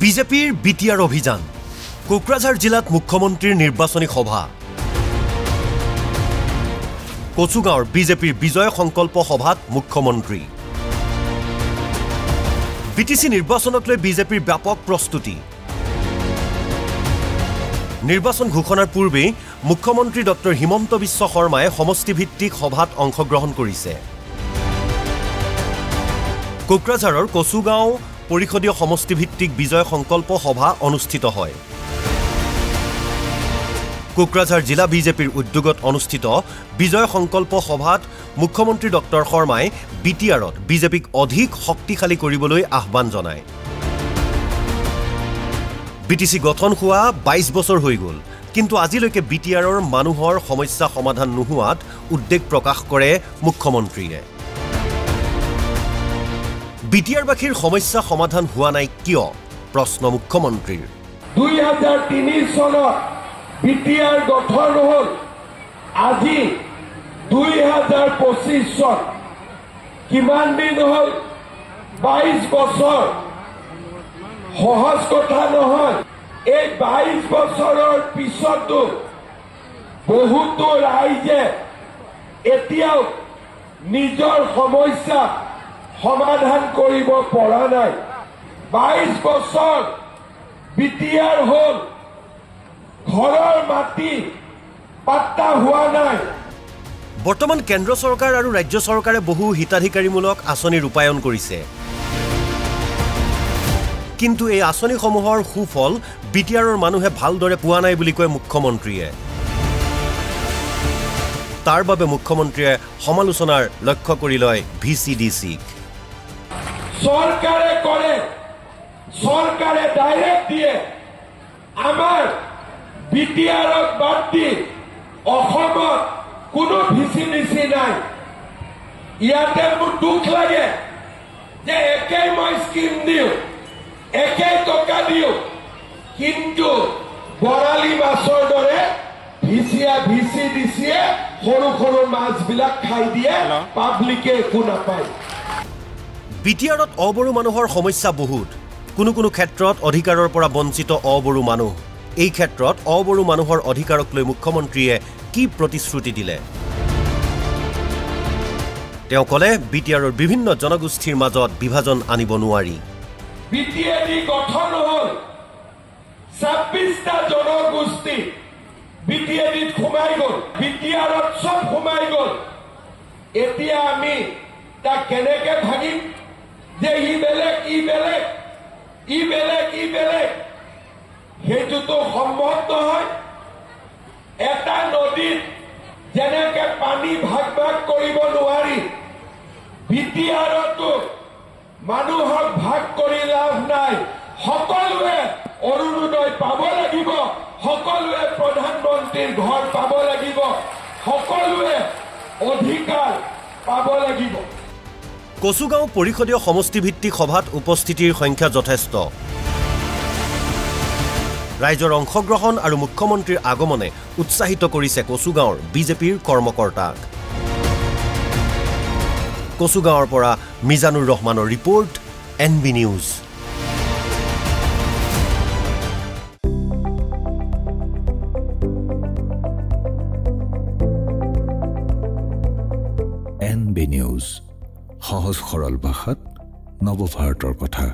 বিজেপিৰ বিটিআৰ অভিযান কোকৰাঝাৰ জিলাত মুখ্যমন্ত্ৰীৰ নিৰ্বাচনী সভা কচুগাঁৱৰ বিজেপিৰ বিজয় সংকল্প সভাত মুখ্যমন্ত্ৰী বিটিসি নিৰ্বাচনক লৈ বিজেপিৰ ব্যাপক প্ৰস্তুতি নিৰ্বাচন ঘোষণাৰ পূৰ্বে মুখ্যমন্ত্ৰী ডক্টৰ হিমন্ত বিশ্ব শৰ্মাই সমষ্টিভিত্তিক সভাত অংশগ্ৰহণ কৰিছে কোকৰাঝাৰৰ কচুগাঁও পৰিষদীয় সমষ্টিভিত্তিক বিজয় সংকল্প সভা অনুষ্ঠিত হয় কোকৰাঝাৰ জিলা বিজেপিৰ উদ্যোগত অনুষ্ঠিত বিজয় সংকল্প সভাত মুখ্যমন্ত্ৰী ডক্টৰ শৰ্মাই বিটিআৰত বিজেপিক অধিক শক্তিশালী কৰিবলৈ আহ্বান জনায় বিটিসি গঠন হোৱা 22 বছৰ হৈ গল কিন্তু আজিলৈকে বিটিআৰৰ মানুহৰ সমস্যা সমাধান নোহোৱাত উদ্বেগ প্ৰকাশ কৰে মুখ্যমন্ত্ৰীয়ে বিটিআৰবাসীৰ সমস্যা সমাধান হোৱা নাই কিয় প্ৰশ্ন মুখ্যমন্ত্ৰীৰ 2003 চনত বিটিআৰ গঠন হ'ল আজি 2025 চন কিমান দিন হ'ল 22 বছৰ সহজ কথা নহয় এই 22 বছৰৰ পিছতো বহুতো ৰাইজে এতিয়াও নিজৰ সমস্যা সমাধান কৰিব পৰা নাই 22 বছৰ বিটিআৰ হ'ল ঘৰৰ মাটি পাত্তা হোৱা নাই বৰ্তমান কেন্দ্ৰ চৰকাৰ আৰু ৰাজ্য চৰকাৰে বহু হিতাধিকাৰীমূলক আঁচনি ৰূপায়ণ কৰিছে কিন্তু এই আঁচনিসমূহৰ সুফল বিটিআৰৰ মানুহে ভালদৰে পোৱা নাই বুলি কয় মুখ্যমন্ত্ৰীয়ে তাৰ বাবে মুখ্যমন্ত্ৰীয়ে সমালোচনাৰ লক্ষ্য কৰি লয় ভিচিডিসিক সৰকাৰে কৰে সৰকাৰে ডাইৰেক্ট দিয়ে আমাৰ বিটিআৰক বাদ দি অসমত কোনো ভিচিডিসি নাই ইয়াতে মোৰ দুখ লাগে যে একেই মই স্কিম দিও একেই টকা দিও কিন্তু বৰালি মাছৰ দৰে ভিচিডিসিয়ে সৰু সৰু মাছবিলাক খাই দিয়ে পাব্লিকে একো নাপায় বিটিআৰত অবড়ো মানুহৰ সমস্যা বহুত কোনো কোনো ক্ষেত্ৰত অধিকাৰৰ পৰা বঞ্চিত অবড়ো মানুহ এই ক্ষেত্ৰত অবড়ো মানুহৰ অধিকাৰক লৈ মুখ্যমন্ত্ৰীয়ে কি প্ৰতিশ্ৰুতি দিলে তেওঁ কলে বিটিআৰৰ বিভিন্ন জনগোষ্ঠীৰ মাজত বিভাজন আনিব নোৱাৰি বিটিআৰ গঠন হ'ল 26টা জনগোষ্ঠী বিটিআৰত সোমাই গল বিটিআৰত সব সোমাই গল এতিয়া আমি তা কেনেকে ভাগিম যে ই বেলেগ সেইটোতো সম্ভৱ নহয় এটা নদীত যেনেকে পানী ভাগ কৰিব নোৱাৰি বিটিআৰতো মানুহক ভাগ কৰি লাভ নাই সকলোৱে অৰুণোদয় পাব লাগিব সকলোৱে প্ৰধানমন্ত্ৰীৰ ঘৰ পাব লাগিব সকলোৱে অধিকাৰ পাব লাগিব কচুগাঁও পৰিষদীয় সমষ্টিভিত্তিক সভাত উপস্থিতিৰ সংখ্যা যথেষ্ট ৰাইজৰ অংশগ্ৰহণ আৰু মুখ্যমন্ত্ৰীৰ আগমনে উৎসাহিত কৰিছে কচুগাঁৱৰ বিজেপিৰ কৰ্মকৰ্তাক কচুগাঁৱৰ পৰা মিজানুৰ ৰহমানৰ report NB news NB news সহজ সৰল ভাষাত নৱভাৰতৰ কথা